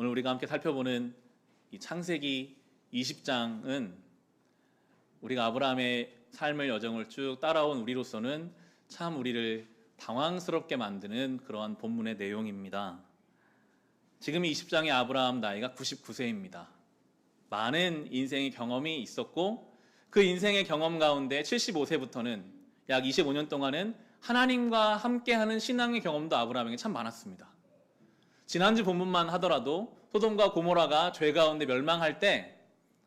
오늘 우리가 함께 살펴보는 이 창세기 20장은 우리가 아브라함의 삶의 여정을 쭉 따라온 우리로서는 참 우리를 당황스럽게 만드는 그러한 본문의 내용입니다. 지금 20장의 아브라함 나이가 99세입니다. 많은 인생의 경험이 있었고 그 인생의 경험 가운데 75세부터는 약 25년 동안은 하나님과 함께하는 신앙의 경험도 아브라함에게 참 많았습니다. 지난주 본문만 하더라도 소돔과 고모라가 죄 가운데 멸망할 때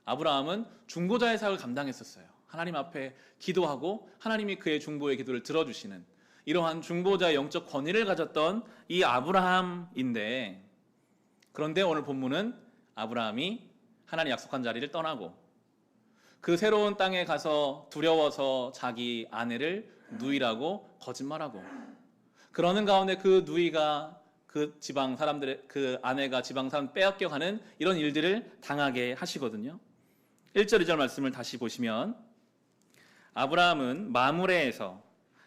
아브라함은 중보자의 사역을 감당했었어요. 하나님 앞에 기도하고 하나님이 그의 중보의 기도를 들어주시는 이러한 중보자의 영적 권위를 가졌던 이 아브라함인데, 그런데 오늘 본문은 아브라함이 하나님 약속한 자리를 떠나고 그 새로운 땅에 가서 두려워서 자기 아내를 누이라고 거짓말하고, 그러는 가운데 그 누이가 그 지방 사람들의 그 아내가 지방 사람 빼앗겨가는 이런 일들을 당하게 하시거든요. 1절 2절 말씀을 다시 보시면 아브라함은 마므레에서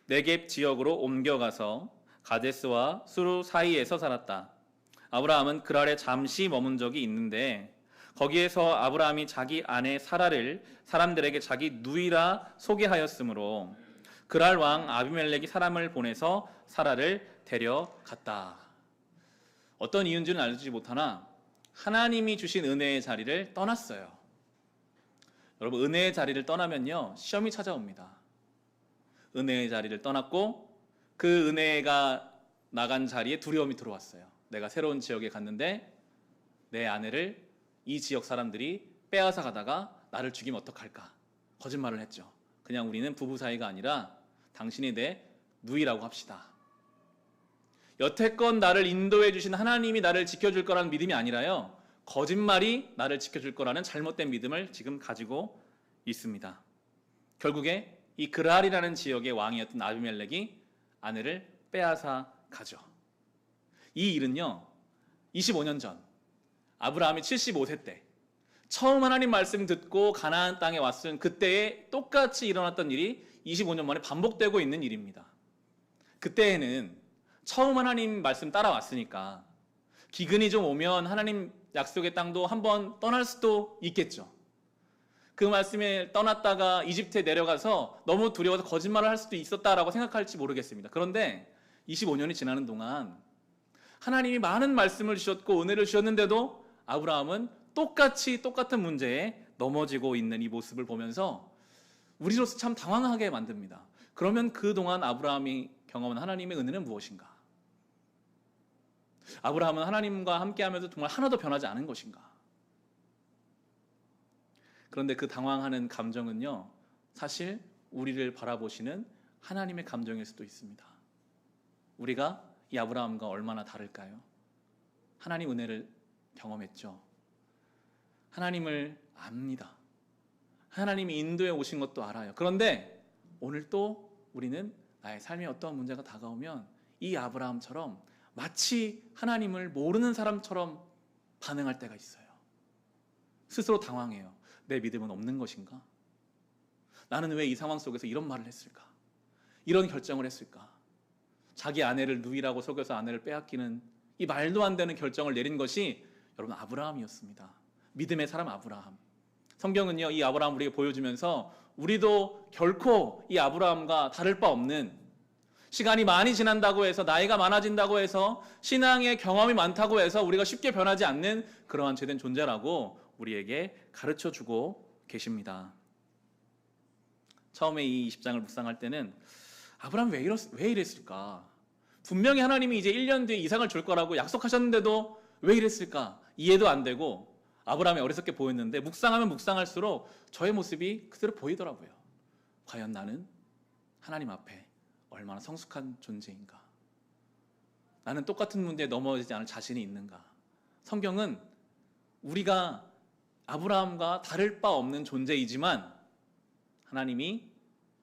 네겝 지역으로 옮겨가서 가데스와 수루 사이에서 살았다. 아브라함은 그랄에 잠시 머문 적이 있는데 거기에서 아브라함이 자기 아내 사라를 사람들에게 자기 누이라 소개하였으므로 그랄 왕 아비멜렉이 사람을 보내서 사라를 데려갔다. 어떤 이유인지는 알지 못하나 하나님이 주신 은혜의 자리를 떠났어요. 여러분, 은혜의 자리를 떠나면요 시험이 찾아옵니다. 은혜의 자리를 떠났고 그 은혜가 나간 자리에 두려움이 들어왔어요. 내가 새로운 지역에 갔는데 내 아내를 이 지역 사람들이 빼앗아 가다가 나를 죽이면 어떡할까? 거짓말을 했죠. 그냥 우리는 부부 사이가 아니라 당신이 내 누이라고 합시다. 여태껏 나를 인도해 주신 하나님이 나를 지켜줄 거라는 믿음이 아니라요, 거짓말이 나를 지켜줄 거라는 잘못된 믿음을 지금 가지고 있습니다. 결국에 이 그랄이라는 지역의 왕이었던 아비멜렉이 아내를 빼앗아 가죠. 이 일은요 25년 전 아브라함이 75세 때 처음 하나님 말씀 듣고 가나안 땅에 왔은 그때에 똑같이 일어났던 일이 25년 만에 반복되고 있는 일입니다. 그때에는 처음 하나님 말씀 따라왔으니까 기근이 좀 오면 하나님 약속의 땅도 한번 떠날 수도 있겠죠. 그 말씀에 떠났다가 이집트에 내려가서 너무 두려워서 거짓말을 할 수도 있었다라고 생각할지 모르겠습니다. 그런데 25년이 지나는 동안 하나님이 많은 말씀을 주셨고 은혜를 주셨는데도 아브라함은 똑같은 문제에 넘어지고 있는 이 모습을 보면서 우리로서 참 당황하게 만듭니다. 그러면 그동안 아브라함이 경험한 하나님의 은혜는 무엇인가? 아브라함은 하나님과 함께하면서 정말 하나도 변하지 않은 것인가? 그런데 그 당황하는 감정은요 사실 우리를 바라보시는 하나님의 감정일 수도 있습니다. 우리가 이 아브라함과 얼마나 다를까요? 하나님 은혜를 경험했죠. 하나님을 압니다. 하나님이 인도해 오신 것도 알아요. 그런데 오늘 또 우리는 나의 삶에 어떤 문제가 다가오면 이 아브라함처럼 마치 하나님을 모르는 사람처럼 반응할 때가 있어요. 스스로 당황해요. 내 믿음은 없는 것인가? 나는 왜 이 상황 속에서 이런 말을 했을까? 이런 결정을 했을까? 자기 아내를 누이라고 속여서 아내를 빼앗기는 이 말도 안 되는 결정을 내린 것이 여러분 아브라함이었습니다. 믿음의 사람 아브라함. 성경은요 이 아브라함 우리에게 보여주면서 우리도 결코 이 아브라함과 다를 바 없는, 시간이 많이 지난다고 해서 나이가 많아진다고 해서 신앙의 경험이 많다고 해서 우리가 쉽게 변하지 않는 그러한 죄된 존재라고 우리에게 가르쳐주고 계십니다. 처음에 이 20장을 묵상할 때는 아브라함 왜 이랬을까? 분명히 하나님이 이제 1년 뒤에 이삭을 줄 거라고 약속하셨는데도 왜 이랬을까? 이해도 안 되고 아브라함이 어리석게 보였는데 묵상하면 묵상할수록 저의 모습이 그대로 보이더라고요. 과연 나는 하나님 앞에 얼마나 성숙한 존재인가? 나는 똑같은 문제에 넘어지지 않을 자신이 있는가? 성경은 우리가 아브라함과 다를 바 없는 존재이지만 하나님이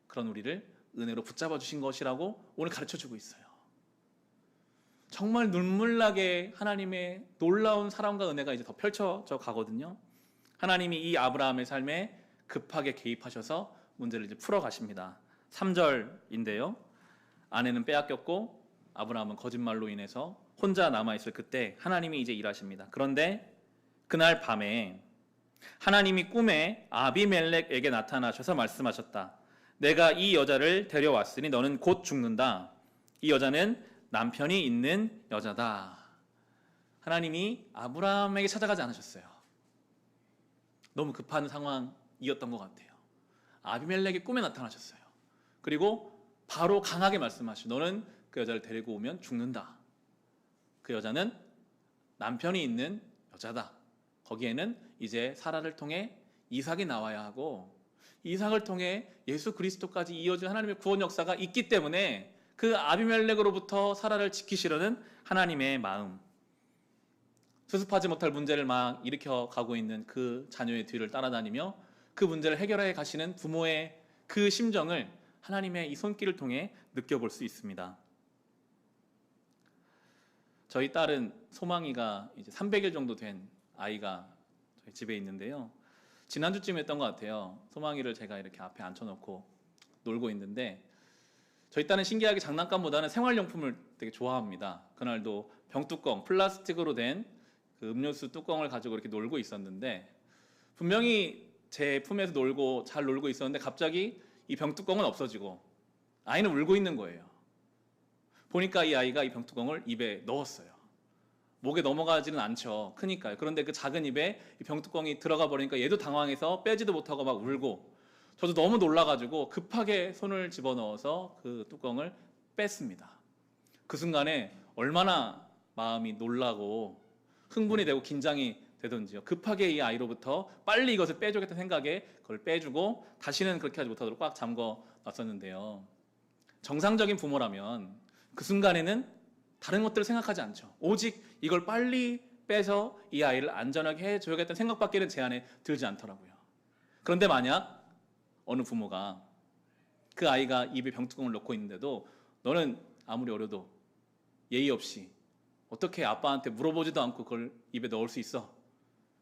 그런 우리를 은혜로 붙잡아 주신 것이라고 오늘 가르쳐주고 있어요. 정말 눈물나게 하나님의 놀라운 사랑과 은혜가 이제 더 펼쳐져 가거든요. 하나님이 이 아브라함의 삶에 급하게 개입하셔서 문제를 이제 풀어 가십니다. 3절인데요. 아내는 빼앗겼고 아브라함은 거짓말로 인해서 혼자 남아있을 그때 하나님이 이제 일하십니다. 그런데 그날 밤에 하나님이 꿈에 아비멜렉에게 나타나셔서 말씀하셨다. 내가 이 여자를 데려왔으니 너는 곧 죽는다. 이 여자는 남편이 있는 여자다. 하나님이 아브라함에게 찾아가지 않으셨어요. 너무 급한 상황이었던 것 같아요. 아비멜렉의 꿈에 나타나셨어요. 그리고 바로 강하게 말씀하시죠. 너는 그 여자를 데리고 오면 죽는다. 그 여자는 남편이 있는 여자다. 거기에는 이제 사라를 통해 이삭이 나와야 하고 이삭을 통해 예수 그리스도까지 이어진 하나님의 구원 역사가 있기 때문에 그 아비멜렉으로부터 사라를 지키시려는 하나님의 마음, 수습하지 못할 문제를 막 일으켜 가고 있는 그 자녀의 뒤를 따라다니며 그 문제를 해결해 가시는 부모의 그 심정을 하나님의 이 손길을 통해 느껴볼 수 있습니다. 저희 딸은 소망이가 이제 300일 정도 된 아이가 저희 집에 있는데요. 지난주쯤이었던 것 같아요. 소망이를 제가 이렇게 앞에 앉혀놓고 놀고 있는데 저희 딸은 신기하게 장난감보다는 생활용품을 되게 좋아합니다. 그날도 병뚜껑, 플라스틱으로 된 그 음료수 뚜껑을 가지고 이렇게 놀고 있었는데 분명히 제 품에서 잘 놀고 있었는데 갑자기 이 병뚜껑은 없어지고 아이는 울고 있는 거예요. 보니까 이 아이가 이 병뚜껑을 입에 넣었어요. 목에 넘어가지는 않죠. 크니까요. 그런데 그 작은 입에 이 병뚜껑이 들어가 버리니까 얘도 당황해서 빼지도 못하고 막 울고 저도 너무 놀라가지고 급하게 손을 집어넣어서 그 뚜껑을 뺐습니다. 그 순간에 얼마나 마음이 놀라고 흥분이 되고 긴장이 되던지요. 급하게 이 아이로부터 빨리 이것을 빼주겠다는 생각에 그걸 빼주고 다시는 그렇게 하지 못하도록 꽉 잠궈 놨었는데요. 정상적인 부모라면 그 순간에는 다른 것들을 생각하지 않죠. 오직 이걸 빨리 빼서 이 아이를 안전하게 해줘야겠다는 생각밖에는 제 안에 들지 않더라고요. 그런데 만약 어느 부모가 그 아이가 입에 병뚜껑을 넣고 있는데도 너는 아무리 어려도 예의 없이 어떻게 아빠한테 물어보지도 않고 그걸 입에 넣을 수 있어?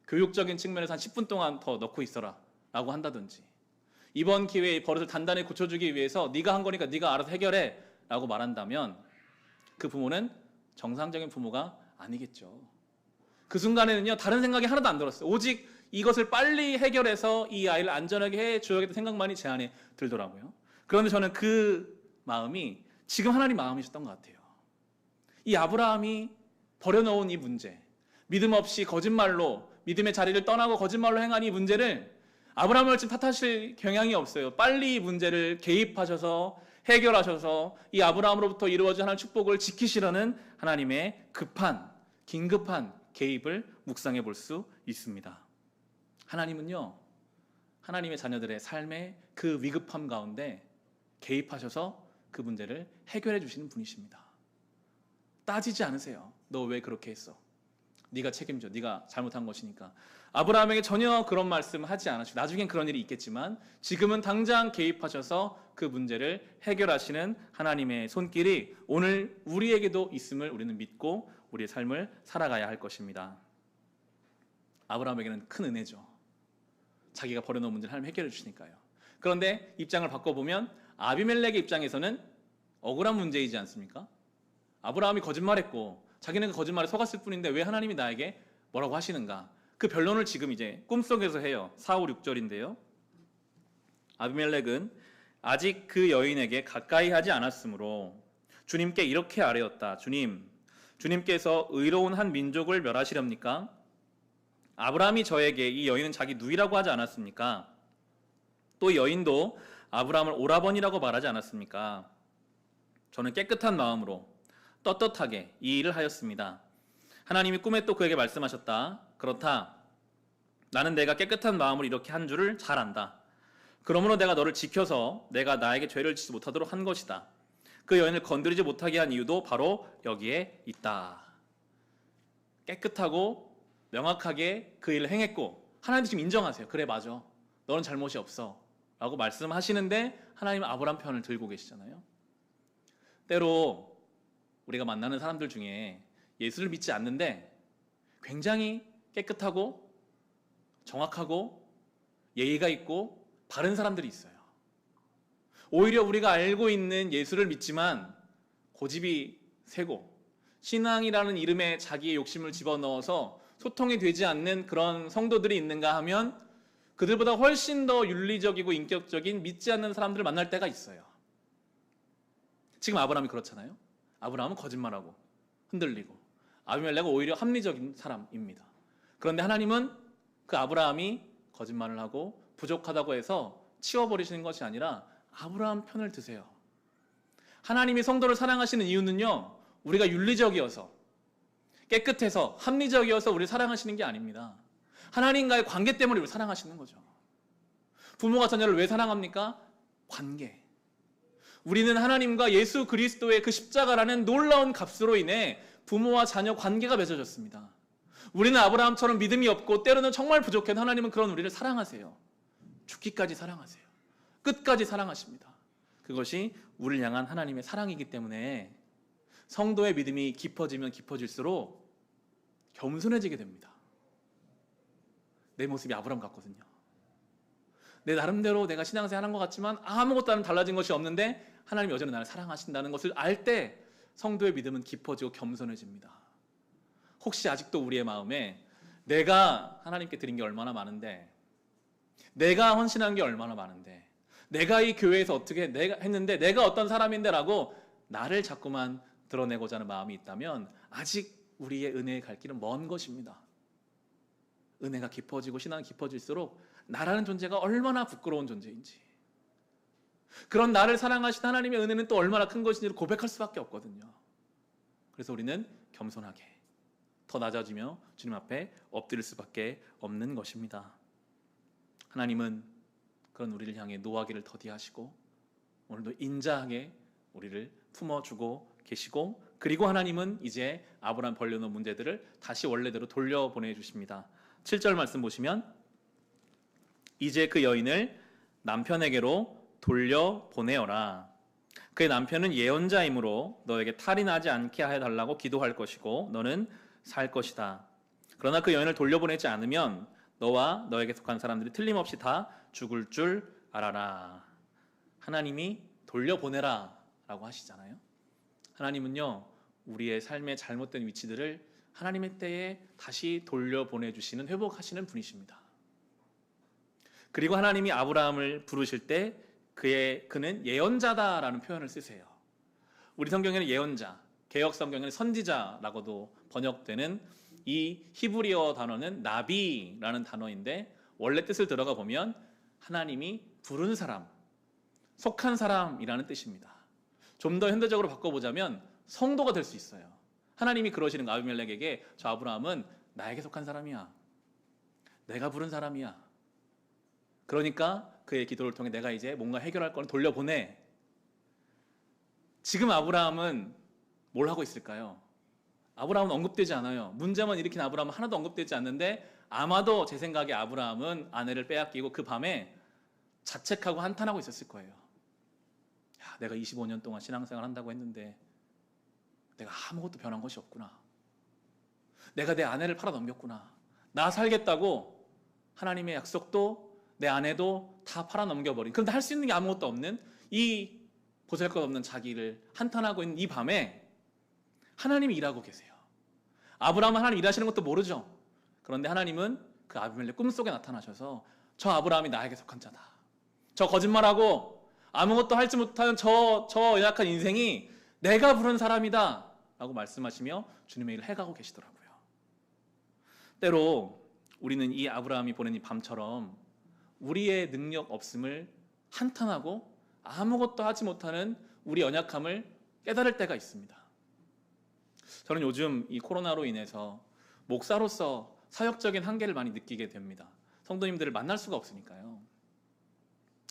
교육적인 측면에서 한 10분 동안 더 넣고 있어라 라고 한다든지 이번 기회에 이 버릇을 단단히 고쳐주기 위해서 네가 한 거니까 네가 알아서 해결해 라고 말한다면 그 부모는 정상적인 부모가 아니겠죠. 그 순간에는요 다른 생각이 하나도 안 들었어요. 오직 이것을 빨리 해결해서 이 아이를 안전하게 해줘야겠다는 생각만이 제 안에 들더라고요. 그런데 저는 그 마음이 지금 하나님 마음이셨던 것 같아요. 이 아브라함이 버려놓은 이 문제, 믿음 없이 거짓말로 믿음의 자리를 떠나고 거짓말로 행한 이 문제를 아브라함을 지금 탓하실 경향이 없어요. 빨리 이 문제를 개입하셔서 해결하셔서 이 아브라함으로부터 이루어진 하나님의 축복을 지키시려는 하나님의 긴급한 개입을 묵상해 볼 수 있습니다. 하나님은요, 하나님의 자녀들의 삶의 그 위급함 가운데 개입하셔서 그 문제를 해결해 주시는 분이십니다. 따지지 않으세요. 너 왜 그렇게 했어? 네가 책임져. 네가 잘못한 것이니까. 아브라함에게 전혀 그런 말씀 하지 않으시고 나중엔 그런 일이 있겠지만 지금은 당장 개입하셔서 그 문제를 해결하시는 하나님의 손길이 오늘 우리에게도 있음을 우리는 믿고 우리의 삶을 살아가야 할 것입니다. 아브라함에게는 큰 은혜죠. 자기가 버려놓은 문제를 하나님 해결해 주시니까요. 그런데 입장을 바꿔보면 아비멜렉의 입장에서는 억울한 문제이지 않습니까? 아브라함이 거짓말했고 자기는 그 거짓말에 속았을 뿐인데 왜 하나님이 나에게 뭐라고 하시는가? 그 변론을 지금 이제 꿈속에서 해요. 4, 5, 6절인데요. 아비멜렉은 아직 그 여인에게 가까이 하지 않았으므로 주님께 이렇게 아뢰었다. 주님께서 의로운 한 민족을 멸하시렵니까? 아브라함이 저에게 이 여인은 자기 누이라고 하지 않았습니까? 또 여인도 아브라함을 오라버니라고 말하지 않았습니까? 저는 깨끗한 마음으로 떳떳하게 이 일을 하였습니다. 하나님이 꿈에 또 그에게 말씀하셨다. 그렇다. 나는 내가 깨끗한 마음으로 이렇게 한 줄을 잘 안다. 그러므로 내가 너를 지켜서 내가 나에게 죄를 짓지 못하도록 한 것이다. 그 여인을 건드리지 못하게 한 이유도 바로 여기에 있다. 깨끗하고 명확하게 그 일을 행했고 하나님도 지금 인정하세요. 그래 맞아. 너는 잘못이 없어. 라고 말씀하시는데 하나님은 아브라함 편을 들고 계시잖아요. 때로 우리가 만나는 사람들 중에 예수를 믿지 않는데 굉장히 깨끗하고 정확하고 예의가 있고 바른 사람들이 있어요. 오히려 우리가 알고 있는 예수를 믿지만 고집이 세고 신앙이라는 이름에 자기의 욕심을 집어넣어서 소통이 되지 않는 그런 성도들이 있는가 하면 그들보다 훨씬 더 윤리적이고 인격적인 믿지 않는 사람들을 만날 때가 있어요. 지금 아브라함이 그렇잖아요. 아브라함은 거짓말하고 흔들리고, 아비멜렉은 오히려 합리적인 사람입니다. 그런데 하나님은 그 아브라함이 거짓말을 하고 부족하다고 해서 치워버리시는 것이 아니라 아브라함 편을 드세요. 하나님이 성도를 사랑하시는 이유는요, 우리가 윤리적이어서 깨끗해서 합리적이어서 우리를 사랑하시는 게 아닙니다. 하나님과의 관계 때문에 우리를 사랑하시는 거죠. 부모가 자녀를 왜 사랑합니까? 관계. 우리는 하나님과 예수 그리스도의 그 십자가라는 놀라운 값으로 인해 부모와 자녀 관계가 맺어졌습니다. 우리는 아브라함처럼 믿음이 없고 때로는 정말 부족해도 하나님은 그런 우리를 사랑하세요. 죽기까지 사랑하세요. 끝까지 사랑하십니다. 그것이 우리를 향한 하나님의 사랑이기 때문에 성도의 믿음이 깊어지면 깊어질수록 겸손해지게 됩니다. 내 모습이 아브라함 같거든요. 내 나름대로 내가 신앙생활 한 것 같지만 아무것도 달라진 것이 없는데 하나님이 여전히 나를 사랑하신다는 것을 알 때 성도의 믿음은 깊어지고 겸손해집니다. 혹시 아직도 우리의 마음에 내가 하나님께 드린 게 얼마나 많은데, 내가 헌신한 게 얼마나 많은데, 내가 이 교회에서 어떻게 내가 했는데 내가 어떤 사람인데 라고 나를 자꾸만 드러내고자 하는 마음이 있다면 아직 우리의 은혜의 갈 길은 먼 것입니다. 은혜가 깊어지고 신앙이 깊어질수록 나라는 존재가 얼마나 부끄러운 존재인지, 그런 나를 사랑하신 하나님의 은혜는 또 얼마나 큰 것인지를 고백할 수밖에 없거든요. 그래서 우리는 겸손하게 더 낮아지며 주님 앞에 엎드릴 수밖에 없는 것입니다. 하나님은 그런 우리를 향해 노하기를 더디하시고 오늘도 인자하게 우리를 품어주고 계시고, 그리고 하나님은 이제 아브라함 벌려놓은 문제들을 다시 원래대로 돌려보내주십니다. 7절 말씀 보시면 이제 그 여인을 남편에게로 돌려보내어라. 그의 남편은 예언자이므로 너에게 탈이 나지 않게 해달라고 기도할 것이고 너는 살 것이다. 그러나 그 여인을 돌려보내지 않으면 너와 너에게 속한 사람들이 틀림없이 다 죽을 줄 알아라. 하나님이 돌려보내라 라고 하시잖아요. 하나님은요, 우리의 삶의 잘못된 위치들을 하나님의 때에 다시 돌려보내주시는, 회복하시는 분이십니다. 그리고 하나님이 아브라함을 부르실 때 그는 예언자다라는 표현을 쓰세요. 우리 성경에는 예언자, 개역 성경에는 선지자라고도 번역되는 이 히브리어 단어는 나비라는 단어인데 원래 뜻을 들어가 보면 하나님이 부른 사람, 속한 사람이라는 뜻입니다. 좀 더 현대적으로 바꿔보자면 성도가 될 수 있어요. 하나님이 그러시는 거, 아비멜렉에게 저 아브라함은 나에게 속한 사람이야. 내가 부른 사람이야. 그러니까 그의 기도를 통해 내가 이제 뭔가 해결할 건 돌려보내. 지금 아브라함은 뭘 하고 있을까요? 아브라함은 언급되지 않아요. 문제만 일으킨 아브라함은 하나도 언급되지 않는데 아마도 제 생각에 아브라함은 아내를 빼앗기고 그 밤에 자책하고 한탄하고 있었을 거예요. 야, 내가 25년 동안 신앙생활 한다고 했는데 내가 아무것도 변한 것이 없구나. 내가 내 아내를 팔아넘겼구나. 나 살겠다고 하나님의 약속도 내 아내도 다 팔아넘겨버린, 그런데 할 수 있는 게 아무것도 없는 이 보잘것없는 자기를 한탄하고 있는 이 밤에 하나님이 일하고 계세요. 아브라함은 하나님 일하시는 것도 모르죠. 그런데 하나님은 그 아비멜렉 꿈속에 나타나셔서 저 아브라함이 나에게 속한 자다. 저 거짓말하고 아무것도 할지 못하는 저 연약한 인생이 내가 부른 사람이다 라고 말씀하시며 주님의 일을 해가고 계시더라고요. 때로 우리는 이 아브라함이 보낸 이 밤처럼 우리의 능력 없음을 한탄하고 아무것도 하지 못하는 우리 연약함을 깨달을 때가 있습니다. 저는 요즘 이 코로나로 인해서 목사로서 사역적인 한계를 많이 느끼게 됩니다. 성도님들을 만날 수가 없으니까요.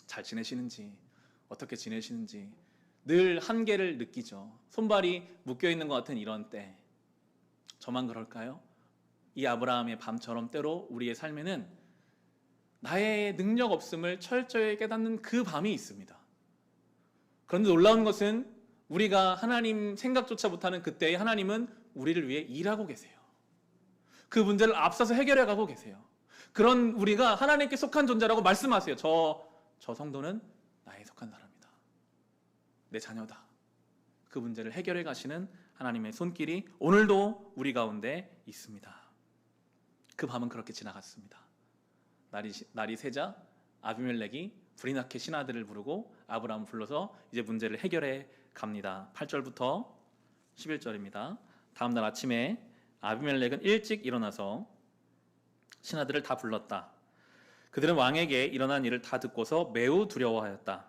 잘 지내시는지, 어떻게 지내시는지 늘 한계를 느끼죠. 손발이 묶여있는 것 같은 이런 때 저만 그럴까요? 이 아브라함의 밤처럼 때로 우리의 삶에는 나의 능력 없음을 철저히 깨닫는 그 밤이 있습니다. 그런데 놀라운 것은 우리가 하나님 생각조차 못하는 그때에 하나님은 우리를 위해 일하고 계세요. 그 문제를 앞서서 해결해 가고 계세요. 그런 우리가 하나님께 속한 존재라고 말씀하세요. 저 성도는 나에 속한 사람이다. 내 자녀다. 그 문제를 해결해 가시는 하나님의 손길이 오늘도 우리 가운데 있습니다. 그 밤은 그렇게 지나갔습니다. 날이 새자 아비멜렉이 불이 나게 신하들을 부르고 아브라함을 불러서 이제 문제를 해결해 갑니다. 8절부터 11절입니다. 다음 날 아침에 아비멜렉은 일찍 일어나서 신하들을 다 불렀다. 그들은 왕에게 일어난 일을 다 듣고서 매우 두려워하였다.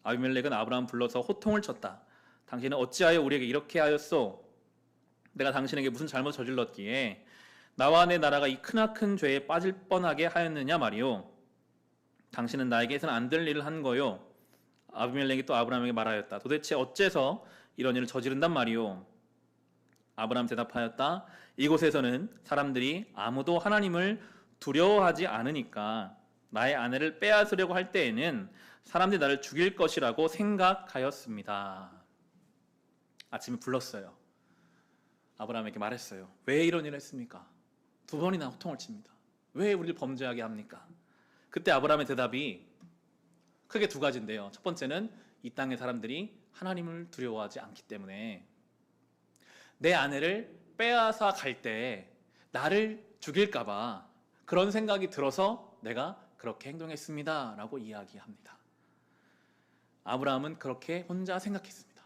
아비멜렉은 아브라함 불러서 호통을 쳤다. 당신은 어찌하여 우리에게 이렇게 하였소? 내가 당신에게 무슨 잘못 저질렀기에 나와 내 나라가 이 크나큰 죄에 빠질 뻔하게 하였느냐 말이오. 당신은 나에게서는 안 될 일을 한 거요. 아비멜렉이 또 아브라함에게 말하였다. 도대체 어째서 이런 일을 저지른단 말이오? 아브라함 대답하였다. 이곳에서는 사람들이 아무도 하나님을 두려워하지 않으니까 나의 아내를 빼앗으려고 할 때에는 사람들이 나를 죽일 것이라고 생각하였습니다. 아침에 불렀어요. 아브라함에게 말했어요. 왜 이런 일을 했습니까? 2번이나 호통을 칩니다. 왜 우리를 범죄하게 합니까? 그때 아브라함의 대답이 크게 2가지인데요. 첫 번째는 이 땅의 사람들이 하나님을 두려워하지 않기 때문에 내 아내를 빼앗아 갈 때 나를 죽일까 봐 그런 생각이 들어서 내가 그렇게 행동했습니다 라고 이야기합니다. 아브라함은 그렇게 혼자 생각했습니다.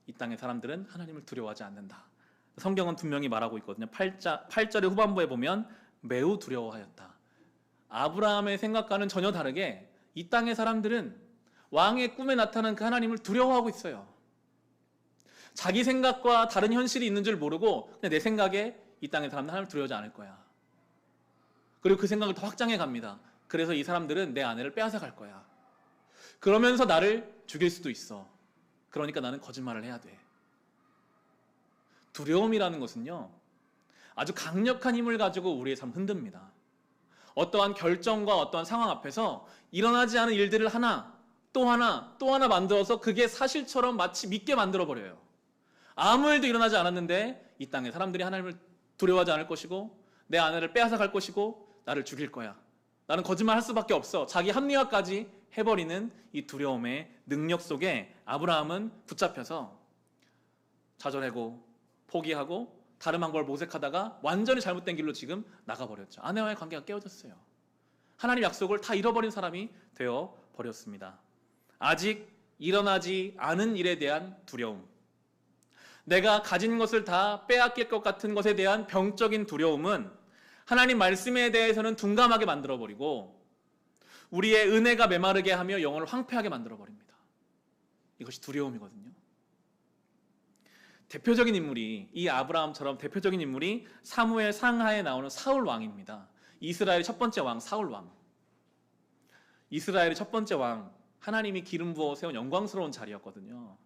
이 땅의 사람들은 하나님을 두려워하지 않는다. 성경은 분명히 말하고 있거든요. 8절의 후반부에 보면 매우 두려워하였다. 아브라함의 생각과는 전혀 다르게 이 땅의 사람들은 왕의 꿈에 나타난 그 하나님을 두려워하고 있어요. 자기 생각과 다른 현실이 있는 줄 모르고 그냥 내 생각에 이 땅의 사람들은 하나님을 두려워하지 않을 거야. 그리고 그 생각을 더 확장해 갑니다. 그래서 이 사람들은 내 아내를 빼앗아 갈 거야. 그러면서 나를 죽일 수도 있어. 그러니까 나는 거짓말을 해야 돼. 두려움이라는 것은요, 아주 강력한 힘을 가지고 우리의 삶을 흔듭니다. 어떠한 결정과 어떠한 상황 앞에서 일어나지 않은 일들을 하나, 또 하나, 또 하나 만들어서 그게 사실처럼 마치 믿게 만들어버려요. 아무 일도 일어나지 않았는데 이 땅에 사람들이 하나님을 두려워하지 않을 것이고 내 아내를 빼앗아 갈 것이고 나를 죽일 거야. 나는 거짓말 할 수밖에 없어. 자기 합리화까지 해버리는 이 두려움의 능력 속에 아브라함은 붙잡혀서 좌절하고 포기하고 다른 방법을 모색하다가 완전히 잘못된 길로 지금 나가버렸죠. 아내와의 관계가 깨어졌어요. 하나님 약속을 다 잃어버린 사람이 되어버렸습니다. 아직 일어나지 않은 일에 대한 두려움, 내가 가진 것을 다 빼앗길 것 같은 것에 대한 병적인 두려움은 하나님 말씀에 대해서는 둔감하게 만들어버리고 우리의 은혜가 메마르게 하며 영혼을 황폐하게 만들어버립니다. 이것이 두려움이거든요. 대표적인 인물이, 이 아브라함처럼 대표적인 인물이 사무엘 상하에 나오는 사울 왕입니다. 이스라엘의 첫 번째 왕 사울 왕. 이스라엘의 첫 번째 왕, 하나님이 기름 부어 세운 영광스러운 자리였거든요.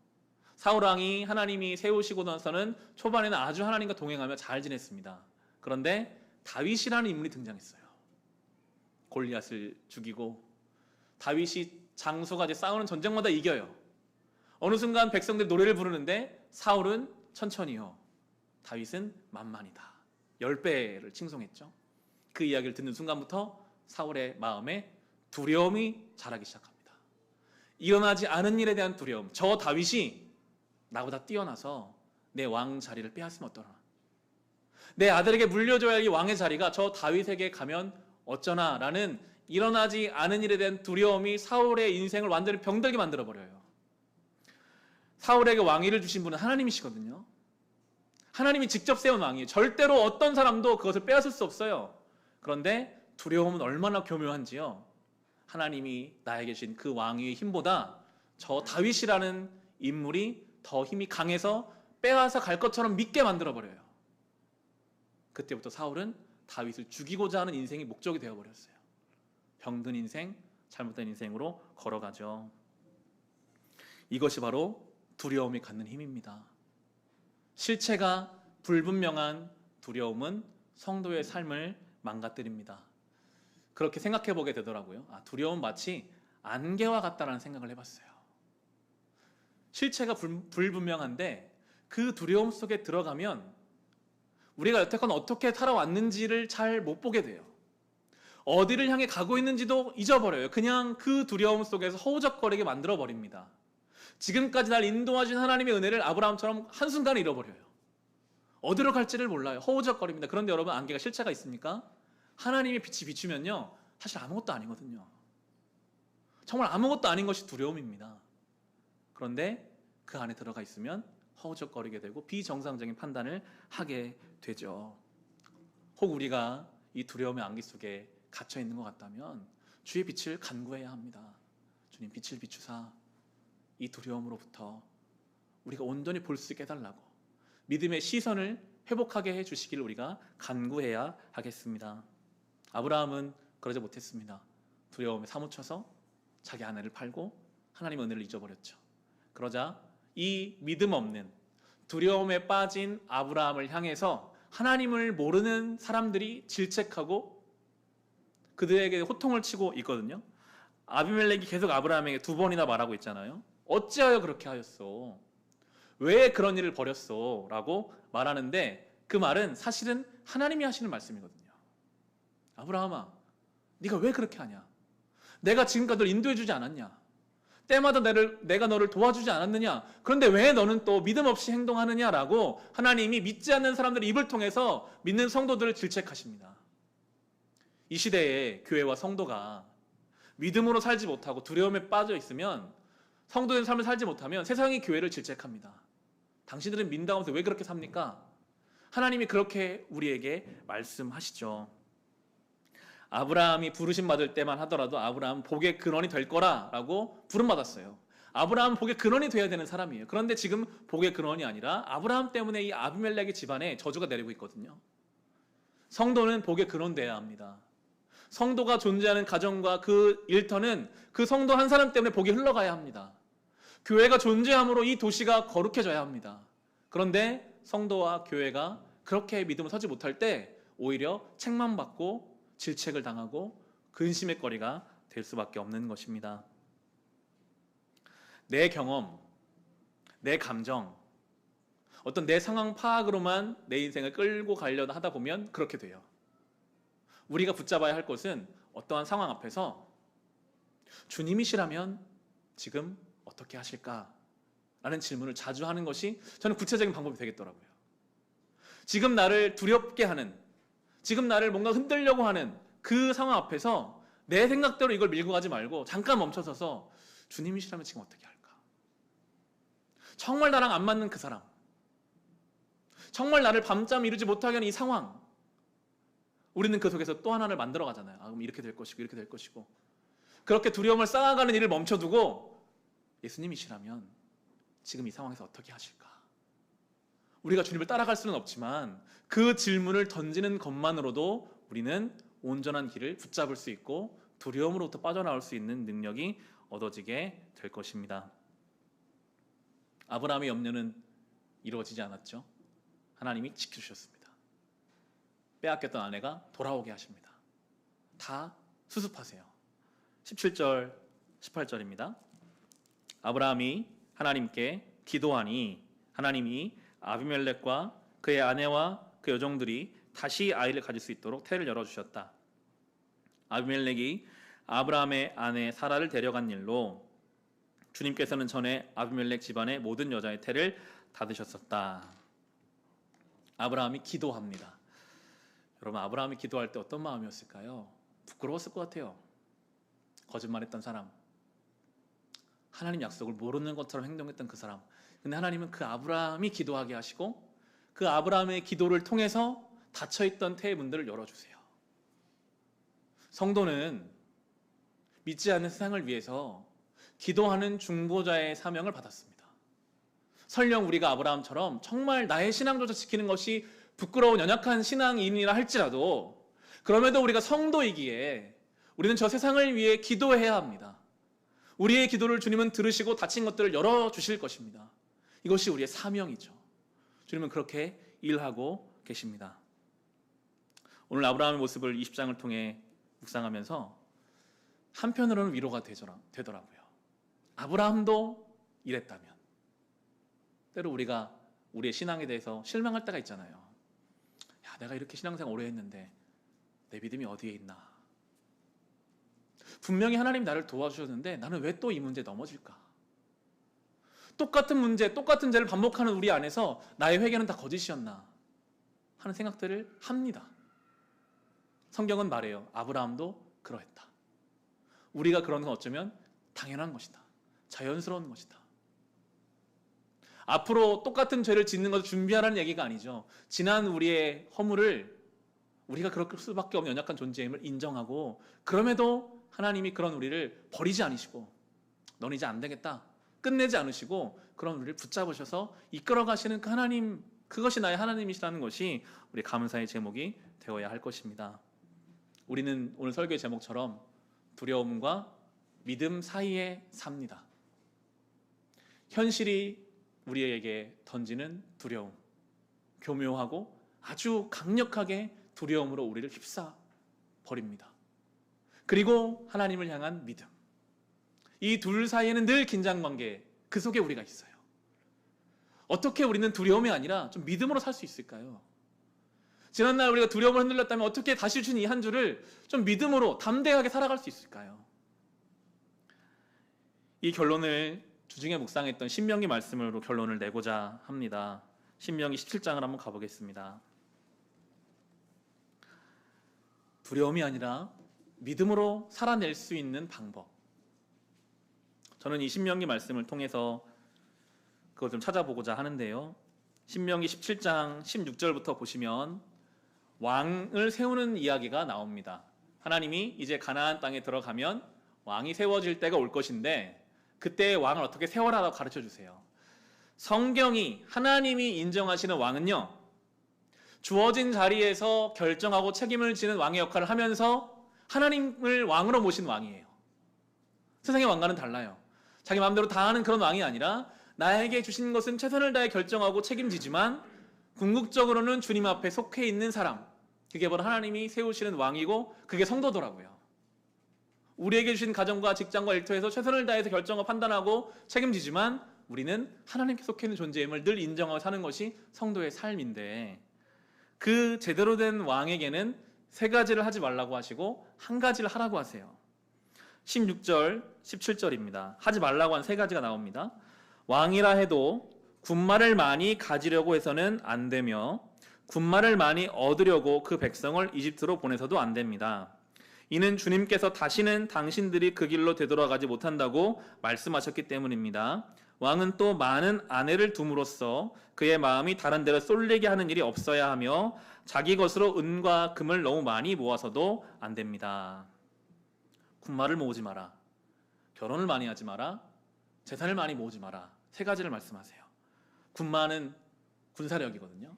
사울 왕이 하나님이 세우시고 나서는 초반에는 아주 하나님과 동행하며 잘 지냈습니다. 그런데 다윗이라는 인물이 등장했어요. 골리앗을 죽이고 다윗이 장수가 이제 싸우는 전쟁마다 이겨요. 어느 순간 백성들이 노래를 부르는데 사울은 천천히요, 다윗은 만만이다. 10배를 칭송했죠. 그 이야기를 듣는 순간부터 사울의 마음에 두려움이 자라기 시작합니다. 일어나지 않은 일에 대한 두려움. 저 다윗이 나보다 뛰어나서 내 왕 자리를 빼앗으면 어떠나, 내 아들에게 물려줘야 할 이 왕의 자리가 저 다윗에게 가면 어쩌나 라는 일어나지 않은 일에 대한 두려움이 사울의 인생을 완전히 병들게 만들어버려요. 사울에게 왕위를 주신 분은 하나님이시거든요. 하나님이 직접 세운 왕이에요. 절대로 어떤 사람도 그것을 빼앗을 수 없어요. 그런데 두려움은 얼마나 교묘한지요. 하나님이 나에게 주신 그 왕위의 힘보다 저 다윗이라는 인물이 더 힘이 강해서 빼앗아 갈 것처럼 믿게 만들어버려요. 그때부터 사울은 다윗을 죽이고자 하는 인생이 목적이 되어버렸어요. 병든 인생, 잘못된 인생으로 걸어가죠. 이것이 바로 두려움이 갖는 힘입니다. 실체가 불분명한 두려움은 성도의 삶을 망가뜨립니다. 그렇게 생각해 보게 되더라고요. 두려움은 마치 안개와 같다라는 생각을 해봤어요. 실체가 불분명한데 그 두려움 속에 들어가면 우리가 여태껏 어떻게 살아왔는지를 잘 못 보게 돼요. 어디를 향해 가고 있는지도 잊어버려요. 그냥 그 두려움 속에서 허우적거리게 만들어버립니다. 지금까지 날 인도하신 하나님의 은혜를 아브라함처럼 한순간에 잃어버려요. 어디로 갈지를 몰라요. 허우적거립니다. 그런데 여러분, 안개가 실체가 있습니까? 하나님의 빛이 비추면요, 사실 아무것도 아니거든요. 정말 아무것도 아닌 것이 두려움입니다. 그런데 그 안에 들어가 있으면 허우적거리게 되고 비정상적인 판단을 하게 되죠. 혹 우리가 이 두려움의 안개 속에 갇혀 있는 것 같다면 주의 빛을 간구해야 합니다. 주님, 빛을 비추사 이 두려움으로부터 우리가 온전히 볼 수 있게 해달라고 믿음의 시선을 회복하게 해주시기를 우리가 간구해야 하겠습니다. 아브라함은 그러지 못했습니다. 두려움에 사무쳐서 자기 아내를 팔고 하나님의 은혜를 잊어버렸죠. 그러자 이 믿음 없는 두려움에 빠진 아브라함을 향해서 하나님을 모르는 사람들이 질책하고 그들에게 호통을 치고 있거든요. 아비멜렉이 계속 아브라함에게 2번이나 말하고 있잖아요. 어찌하여 그렇게 하였소? 왜 그런 일을 벌였소? 라고 말하는데 그 말은 사실은 하나님이 하시는 말씀이거든요. 아브라함아, 네가 왜 그렇게 하냐? 내가 지금까지 널 인도해주지 않았냐? 때마다 내가 너를 도와주지 않았느냐? 그런데 왜 너는 또 믿음 없이 행동하느냐라고 하나님이 믿지 않는 사람들의 입을 통해서 믿는 성도들을 질책하십니다. 이 시대에 교회와 성도가 믿음으로 살지 못하고 두려움에 빠져 있으면, 성도된 삶을 살지 못하면 세상이 교회를 질책합니다. 당신들은 민당하면서 왜 그렇게 삽니까? 하나님이 그렇게 우리에게 말씀하시죠. 아브라함이 부르심 받을 때만 하더라도 아브라함은 복의 근원이 될 거라라고 부름받았어요. 아브라함은 복의 근원이 돼야 되는 사람이에요. 그런데 지금 복의 근원이 아니라 아브라함 때문에 이 아비멜렉의 집안에 저주가 내리고 있거든요. 성도는 복의 근원 돼야 합니다. 성도가 존재하는 가정과 그 일터는 그 성도 한 사람 때문에 복이 흘러가야 합니다. 교회가 존재함으로 이 도시가 거룩해져야 합니다. 그런데 성도와 교회가 그렇게 믿음을 서지 못할 때 오히려 책망받고 질책을 당하고 근심의 거리가 될 수밖에 없는 것입니다. 내 경험, 내 감정, 어떤 내 상황 파악으로만 내 인생을 끌고 가려다 하다 보면 그렇게 돼요. 우리가 붙잡아야 할 것은 어떠한 상황 앞에서 주님이시라면 지금 어떻게 하실까? 라는 질문을 자주 하는 것이 저는 구체적인 방법이 되겠더라고요. 지금 나를 두렵게 하는, 지금 나를 뭔가 흔들려고 하는 그 상황 앞에서 내 생각대로 이걸 밀고 가지 말고 잠깐 멈춰서서 주님이시라면 지금 어떻게 할까? 정말 나랑 안 맞는 그 사람, 정말 나를 밤잠 이루지 못하게 하는 이 상황, 우리는 그 속에서 또 하나를 만들어 가잖아요. 그럼 이렇게 될 것이고 이렇게 될 것이고. 그렇게 두려움을 쌓아가는 일을 멈춰두고 예수님이시라면 지금 이 상황에서 어떻게 하실까? 우리가 주님을 따라갈 수는 없지만 그 질문을 던지는 것만으로도 우리는 온전한 길을 붙잡을 수 있고 두려움으로부터 빠져나올 수 있는 능력이 얻어지게 될 것입니다. 아브라함의 염려는 이루어지지 않았죠. 하나님이 지켜주셨습니다. 빼앗겼던 아내가 돌아오게 하십니다. 다 수습하세요. 17절, 18절입니다. 아브라함이 하나님께 기도하니 하나님이 아비멜렉과 그의 아내와 그 여종들이 다시 아이를 가질 수 있도록 태를 열어주셨다. 아비멜렉이 아브라함의 아내 사라를 데려간 일로 주님께서는 전에 아비멜렉 집안의 모든 여자의 태를 닫으셨었다. 아브라함이 기도합니다. 여러분, 아브라함이 기도할 때 어떤 마음이었을까요? 부끄러웠을 것 같아요. 거짓말했던 사람, 하나님 약속을 모르는 것처럼 행동했던 그 사람. 근데 하나님은 그 아브라함이 기도하게 하시고 그 아브라함의 기도를 통해서 닫혀있던 태의 문들을 열어주세요. 성도는 믿지 않는 세상을 위해서 기도하는 중보자의 사명을 받았습니다. 설령 우리가 아브라함처럼 정말 나의 신앙조차 지키는 것이 부끄러운 연약한 신앙인이라 할지라도 그럼에도 우리가 성도이기에 우리는 저 세상을 위해 기도해야 합니다. 우리의 기도를 주님은 들으시고 닫힌 것들을 열어주실 것입니다. 이것이 우리의 사명이죠. 주님은 그렇게 일하고 계십니다. 오늘 아브라함의 모습을 20장을 통해 묵상하면서 한편으로는 위로가 되더라고요. 아브라함도 이랬다면. 때로 우리가 우리의 신앙에 대해서 실망할 때가 있잖아요. 야, 내가 이렇게 신앙생활 오래 했는데 내 믿음이 어디에 있나? 분명히 하나님이 나를 도와주셨는데 나는 왜 또 이 문제에 넘어질까? 똑같은 문제, 똑같은 죄를 반복하는 우리 안에서 나의 회개는 다 거짓이었나 하는 생각들을 합니다. 성경은 말해요. 아브라함도 그러했다. 우리가 그런 건 어쩌면 당연한 것이다. 자연스러운 것이다. 앞으로 똑같은 죄를 짓는 것을 준비하라는 얘기가 아니죠. 지난 우리의 허물을 우리가 그럴 수밖에 없는 연약한 존재임을 인정하고, 그럼에도 하나님이 그런 우리를 버리지 않으시고 넌 이제 안 되겠다 끝내지 않으시고 그런 우리를 붙잡으셔서 이끌어 가시는 그 하나님, 그것이 나의 하나님이시라는 것이 우리 감사의 제목이 되어야 할 것입니다. 우리는 오늘 설교의 제목처럼 두려움과 믿음 사이에 삽니다. 현실이 우리에게 던지는 두려움, 교묘하고 아주 강력하게 두려움으로 우리를 휩싸 버립니다. 그리고 하나님을 향한 믿음, 이 둘 사이에는 늘 긴장관계, 그 속에 우리가 있어요. 어떻게 우리는 두려움이 아니라 좀 믿음으로 살 수 있을까요? 지난날 우리가 두려움을 흔들렸다면 어떻게 다시 주신 이 한 주를 좀 믿음으로 담대하게 살아갈 수 있을까요? 이 결론을 주중에 묵상했던 신명기 말씀으로 결론을 내고자 합니다. 신명기 17장을 한번 가보겠습니다. 두려움이 아니라 믿음으로 살아낼 수 있는 방법. 저는 이 신명기 말씀을 통해서 그걸 좀 찾아보고자 하는데요. 신명기 17장 16절부터 보시면 왕을 세우는 이야기가 나옵니다. 하나님이 이제 가나안 땅에 들어가면 왕이 세워질 때가 올 것인데 그때 왕을 어떻게 세워라라고 가르쳐 주세요. 성경이 하나님이 인정하시는 왕은요, 주어진 자리에서 결정하고 책임을 지는 왕의 역할을 하면서 하나님을 왕으로 모신 왕이에요. 세상의 왕과는 달라요. 자기 마음대로 다 하는 그런 왕이 아니라 나에게 주신 것은 최선을 다해 결정하고 책임지지만 궁극적으로는 주님 앞에 속해 있는 사람, 그게 바로 하나님이 세우시는 왕이고 그게 성도더라고요. 우리에게 주신 가정과 직장과 일터에서 최선을 다해서 결정하고 판단하고 책임지지만 우리는 하나님께 속해 있는 존재임을 늘 인정하고 사는 것이 성도의 삶인데, 그 제대로 된 왕에게는 세 가지를 하지 말라고 하시고 한 가지를 하라고 하세요. 16절, 17절입니다. 하지 말라고 한 세 가지가 나옵니다. 왕이라 해도 군말을 많이 가지려고 해서는 안 되며 군말을 많이 얻으려고 그 백성을 이집트로 보내서도 안 됩니다. 이는 주님께서 다시는 당신들이 그 길로 되돌아가지 못한다고 말씀하셨기 때문입니다. 왕은 또 많은 아내를 둠으로써 그의 마음이 다른 데로 쏠리게 하는 일이 없어야 하며 자기 것으로 은과 금을 너무 많이 모아서도 안 됩니다. 군말을 모으지 마라, 결혼을 많이 하지 마라, 재산을 많이 모으지 마라, 세 가지를 말씀하세요. 군마는 군사력이거든요.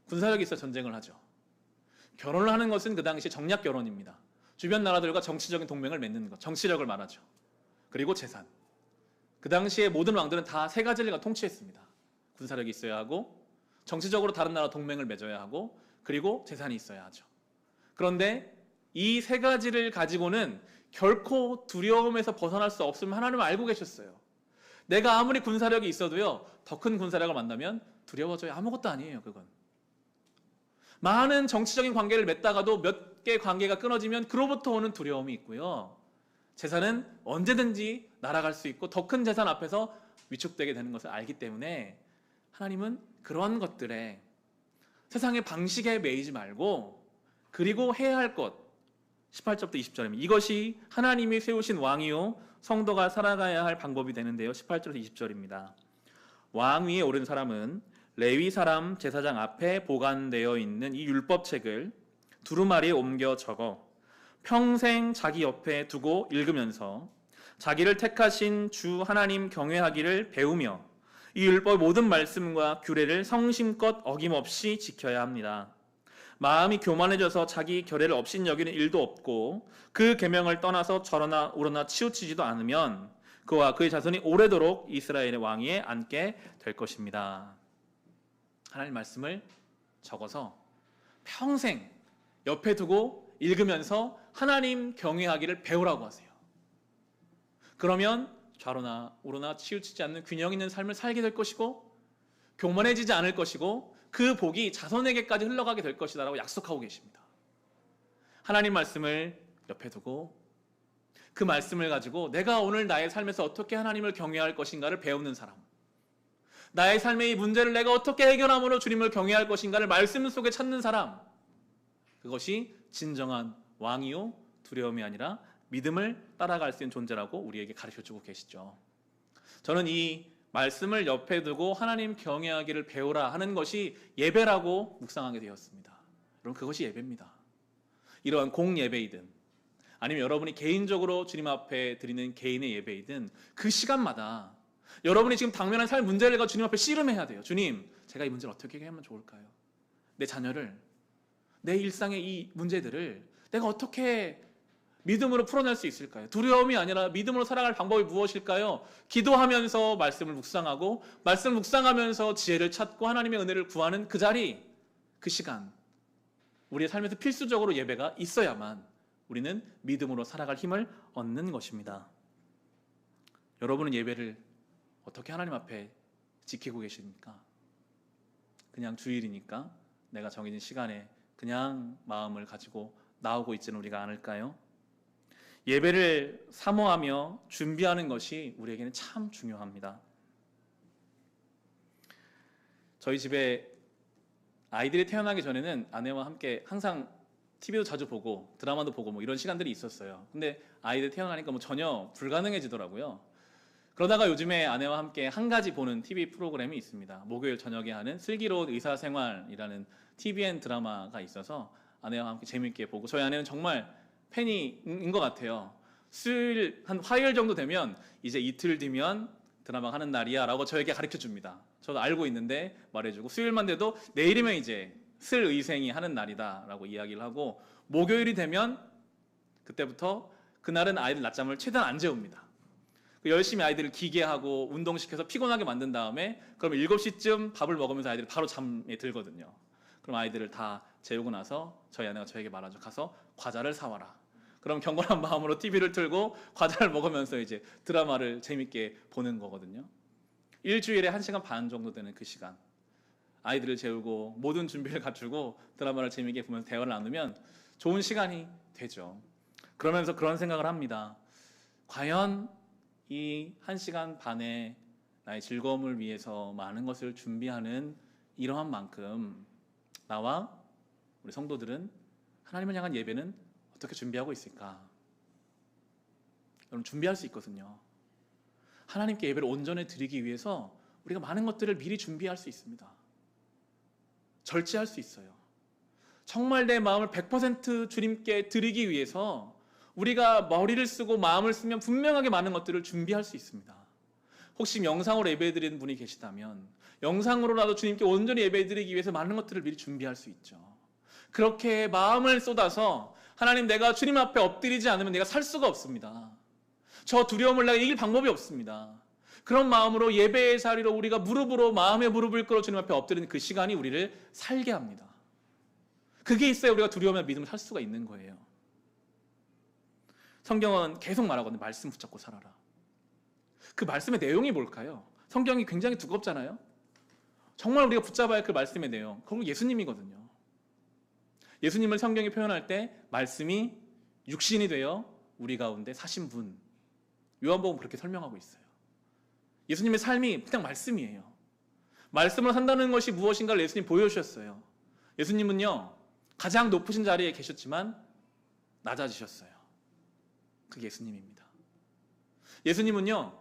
군사력이 있어 전쟁을 하죠. 결혼을 하는 것은 그 당시 정략 결혼입니다. 주변 나라들과 정치적인 동맹을 맺는 것, 정치력을 말하죠. 그리고 재산. 그 당시에 모든 왕들은 다 세 가지를 통치했습니다. 군사력이 있어야 하고, 정치적으로 다른 나라 동맹을 맺어야 하고, 그리고 재산이 있어야 하죠. 그런데 이 세 가지를 가지고는 결코 두려움에서 벗어날 수 없음을 하나님은 알고 계셨어요. 내가 아무리 군사력이 있어도요, 더 큰 군사력을 만나면 두려워져야 아무것도 아니에요. 그건 많은 정치적인 관계를 맺다가도 몇 개 관계가 끊어지면 그로부터 오는 두려움이 있고요, 재산은 언제든지 날아갈 수 있고 더 큰 재산 앞에서 위축되게 되는 것을 알기 때문에 하나님은 그런 것들에, 세상의 방식에 매이지 말고, 그리고 해야 할 것, 18절부터 20절입니다. 이것이 하나님이 세우신 왕이요 성도가 살아가야 할 방법이 되는데요. 18절에서 20절입니다. 왕 위에 오른 사람은 레위 사람 제사장 앞에 보관되어 있는 이 율법책을 두루마리에 옮겨 적어 평생 자기 옆에 두고 읽으면서 자기를 택하신 주 하나님 경외하기를 배우며 이 율법의 모든 말씀과 규례를 성심껏 어김없이 지켜야 합니다. 마음이 교만해져서 자기 결례를 업신 여기는 일도 없고 그 계명을 떠나서 저러나 우러나 치우치지도 않으면 그와 그의 자손이 오래도록 이스라엘의 왕위에 앉게 될 것입니다. 하나님 말씀을 적어서 평생 옆에 두고 읽으면서 하나님 경외하기를 배우라고 하세요. 그러면 좌로나 우로나 치우치지 않는 균형 있는 삶을 살게 될 것이고 교만해지지 않을 것이고 그 복이 자손에게까지 흘러가게 될 것이다라고 약속하고 계십니다. 하나님 말씀을 옆에 두고 그 말씀을 가지고 내가 오늘 나의 삶에서 어떻게 하나님을 경외할 것인가를 배우는 사람, 나의 삶의 이 문제를 내가 어떻게 해결함으로 주님을 경외할 것인가를 말씀 속에 찾는 사람, 그것이 진정한 왕이요 두려움이 아니라 믿음을 따라갈 수 있는 존재라고 우리에게 가르쳐주고 계시죠. 저는 이 말씀을 옆에 두고 하나님 경외하기를 배우라 하는 것이 예배라고 묵상하게 되었습니다. 여러분, 그것이 예배입니다. 이러한 공예배이든 아니면 여러분이 개인적으로 주님 앞에 드리는 개인의 예배이든 그 시간마다 여러분이 지금 당면한 삶 문제를 가지고 주님 앞에 씨름해야 돼요. 주님, 제가 이 문제를 어떻게 하면 좋을까요? 내 자녀를, 내 일상의 이 문제들을 내가 어떻게 믿음으로 풀어낼 수 있을까요? 두려움이 아니라 믿음으로 살아갈 방법이 무엇일까요? 기도하면서 말씀을 묵상하고 말씀을 묵상하면서 지혜를 찾고 하나님의 은혜를 구하는 그 자리, 그 시간, 우리의 삶에서 필수적으로 예배가 있어야만 우리는 믿음으로 살아갈 힘을 얻는 것입니다. 여러분은 예배를 어떻게 하나님 앞에 지키고 계십니까? 그냥 주일이니까 내가 정해진 시간에 그냥 마음을 가지고 나오고 있지는 우리가 않을까요? 예배를 사모하며 준비하는 것이 우리에게는 참 중요합니다. 저희 집에 아이들이 태어나기 전에는 아내와 함께 항상 TV도 자주 보고 드라마도 보고 뭐 이런 시간들이 있었어요. 근데 아이들 태어나니까 뭐 전혀 불가능해지더라고요. 그러다가 요즘에 아내와 함께 한 가지 보는 TV 프로그램이 있습니다. 목요일 저녁에 하는 슬기로운 의사생활이라는 TVN 드라마가 있어서 아내와 함께 재밌게 보고, 저희 아내는 정말 팬인 것 같아요. 수요일 한 화요일 정도 되면 이제 이틀 뒤면 드라마 하는 날이야 라고 저에게 가르쳐 줍니다. 저도 알고 있는데 말해주고, 수요일만 돼도 내일이면 이제 슬 의생이 하는 날이다 라고 이야기를 하고, 목요일이 되면 그때부터 그날은 아이들 낮잠을 최대한 안 재웁니다. 열심히 아이들을 기계하고 운동시켜서 피곤하게 만든 다음에 그럼 7시쯤 밥을 먹으면서 아이들이 바로 잠에 들거든요. 그럼 아이들을 다 재우고 나서 저희 아내가 저에게 말하죠. 가서 과자를 사와라. 그럼 경건한 마음으로 TV를 틀고 과자를 먹으면서 이제 드라마를 재밌게 보는 거거든요. 일주일에 1시간 반 정도 되는 그 시간, 아이들을 재우고 모든 준비를 갖추고 드라마를 재밌게 보면서 대화를 나누면 좋은 시간이 되죠. 그러면서 그런 생각을 합니다. 과연 이 1시간 반의 나의 즐거움을 위해서 많은 것을 준비하는 이러한 만큼 나와 우리 성도들은 하나님을 향한 예배는 어떻게 준비하고 있을까? 여러분, 준비할 수 있거든요. 하나님께 예배를 온전히 드리기 위해서 우리가 많은 것들을 미리 준비할 수 있습니다. 절제할 수 있어요. 정말 내 마음을 100% 주님께 드리기 위해서 우리가 머리를 쓰고 마음을 쓰면 분명하게 많은 것들을 준비할 수 있습니다. 혹시 영상으로 예배드리는 분이 계시다면 영상으로라도 주님께 온전히 예배드리기 위해서 많은 것들을 미리 준비할 수 있죠. 그렇게 마음을 쏟아서 하나님, 내가 주님 앞에 엎드리지 않으면 내가 살 수가 없습니다. 저 두려움을 내가 이길 방법이 없습니다. 그런 마음으로 예배의 자리로 우리가 무릎으로, 마음의 무릎을 꿇어 주님 앞에 엎드리는 그 시간이 우리를 살게 합니다. 그게 있어야 우리가 두려움이나 믿음을 살 수가 있는 거예요. 성경은 계속 말하거든요. 말씀 붙잡고 살아라. 그 말씀의 내용이 뭘까요? 성경이 굉장히 두껍잖아요. 정말 우리가 붙잡아야 할 그 말씀의 내용, 그건 예수님이거든요. 예수님을 성경이 표현할 때 말씀이 육신이 되어 우리 가운데 사신 분, 요한복음 그렇게 설명하고 있어요. 예수님의 삶이 그냥 말씀이에요. 말씀을 산다는 것이 무엇인가를 예수님 보여주셨어요. 예수님은요, 가장 높으신 자리에 계셨지만 낮아지셨어요. 그게 예수님입니다. 예수님은요,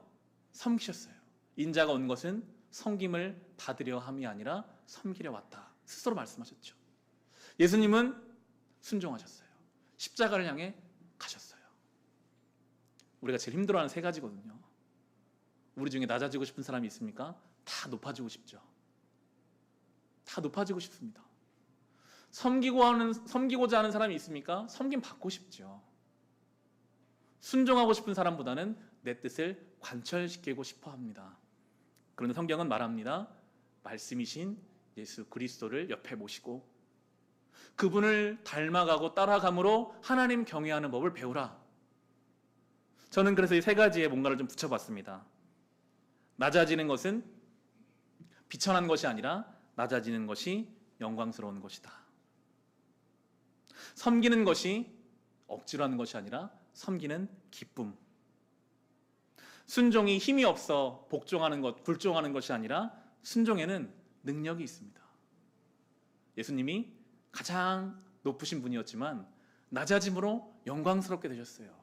섬기셨어요. 인자가 온 것은 섬김을 받으려 함이 아니라 섬기려 왔다. 스스로 말씀하셨죠. 예수님은 순종하셨어요. 십자가를 향해 가셨어요. 우리가 제일 힘들어하는 3가지거든요. 우리 중에 낮아지고 싶은 사람이 있습니까? 다 높아지고 싶죠. 다 높아지고 싶습니다. 섬기고자 하는 사람이 있습니까? 섬김 받고 싶죠. 순종하고 싶은 사람보다는 내 뜻을 관철시키고 싶어 합니다. 그런데 성경은 말합니다. 말씀이신 예수 그리스도를 옆에 모시고 그분을 닮아가고 따라감으로 하나님 경외하는 법을 배우라. 저는 그래서 이 3가지에 뭔가를 좀 붙여봤습니다. 낮아지는 것은 비천한 것이 아니라 낮아지는 것이 영광스러운 것이다. 섬기는 것이 억지로 하는 것이 아니라 섬기는 기쁨. 순종이 힘이 없어 복종하는 것, 굴종하는 것이 아니라 순종에는 능력이 있습니다. 예수님이 가장 높으신 분이었지만 낮아짐으로 영광스럽게 되셨어요.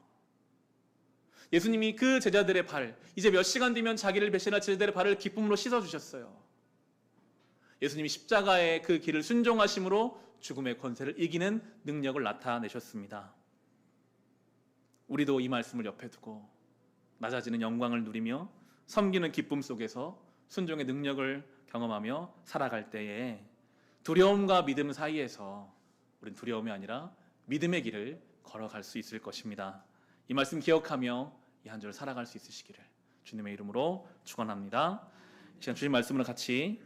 예수님이 그 제자들의 발, 이제 몇 시간 뒤면 자기를 배신할 제자들의 발을 기쁨으로 씻어주셨어요. 예수님이 십자가의 그 길을 순종하심으로 죽음의 권세를 이기는 능력을 나타내셨습니다. 우리도 이 말씀을 옆에 두고 낮아지는 영광을 누리며 섬기는 기쁨 속에서 순종의 능력을 경험하며 살아갈 때에 두려움과 믿음 사이에서 우린 두려움이 아니라 믿음의 길을 걸어갈 수 있을 것입니다. 이 말씀 기억하며 이 한 주 살아갈 수 있으시기를 주님의 이름으로 축원합니다. 이 시간 주신 말씀으로 같이